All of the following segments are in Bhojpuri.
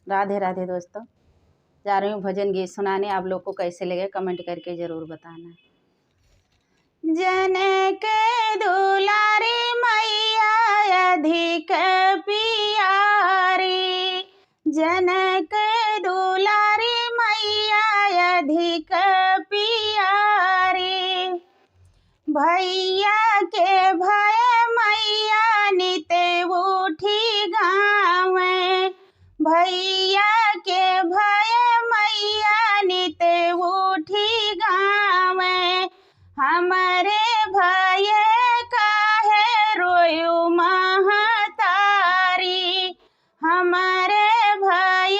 राधे राधे दोस्तों। जा रही हूँ भजन गीत सुनाने। आप लोग को कैसे लगे कमेंट करके ज़रूर बताना। जनक दुलारी मैया अधिक पियारी, जनक दुलारी मैया अधिक पियारी। भैया के भय मैया नित उठी गावे, भैया के भय मैया नित उठी गावे। हमरे भय काहे रोयु महतारी, हमरे भय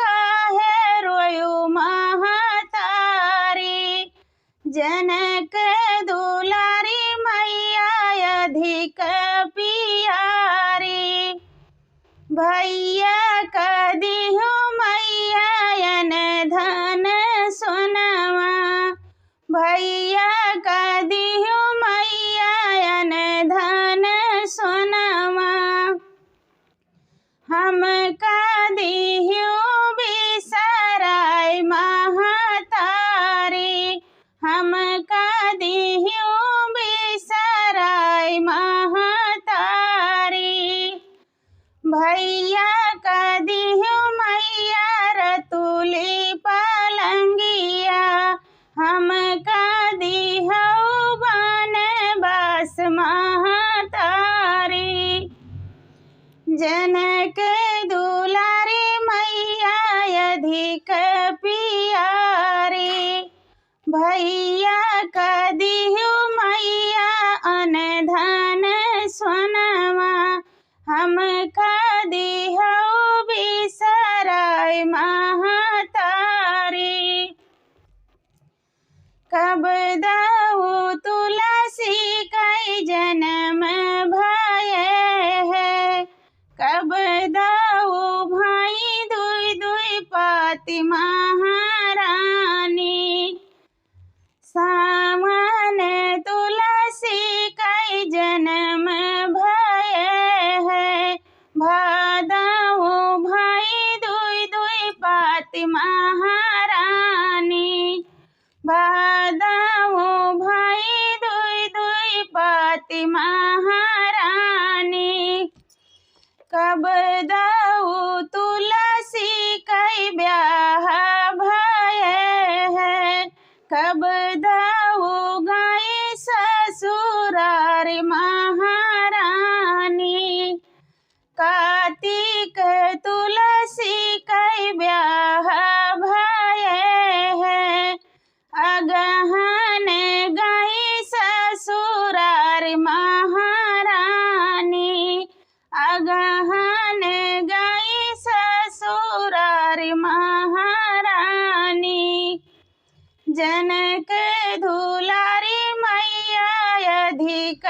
काहे रोयु महतारी। जनक दुलारी मैया अधिक पियारी, भैया कदिहु मैया अन धन सोनवा, भैया कदिहु मैया अन धन सोनवा। हम कदिहु बिसराय महतारी, हम कदिहु बिसराय महतारी। भैया कदिहु मैया रतुली पलंगिया, हम कदिहु बनवास महतारी। जनक दुलारी मैया अधिक पियारी, भैया कदिहु मैया अन धन सोनवा, हम कदिहु बिसराय महतारी। कब दऊ तुलसी कई जन्म भय है, कब दऊ भाई दुई दुई पाति महारानी। सावन तुलसी कई जन्म भय है, भादऊ भाई दुई दुई पाति महारानी, भादऊ भाई दुई दुई पाति महारानी। कब दऊ तुलसी कई ब्याह भय है, कब दऊ गई ससुरारी महारानी। कार्तिक तुलसी कई ब्याह भय है, अगहन गई ससुरारी महारानी, अगहन गई ससुरारी महारानी। जनक दुलारी मैया अधिक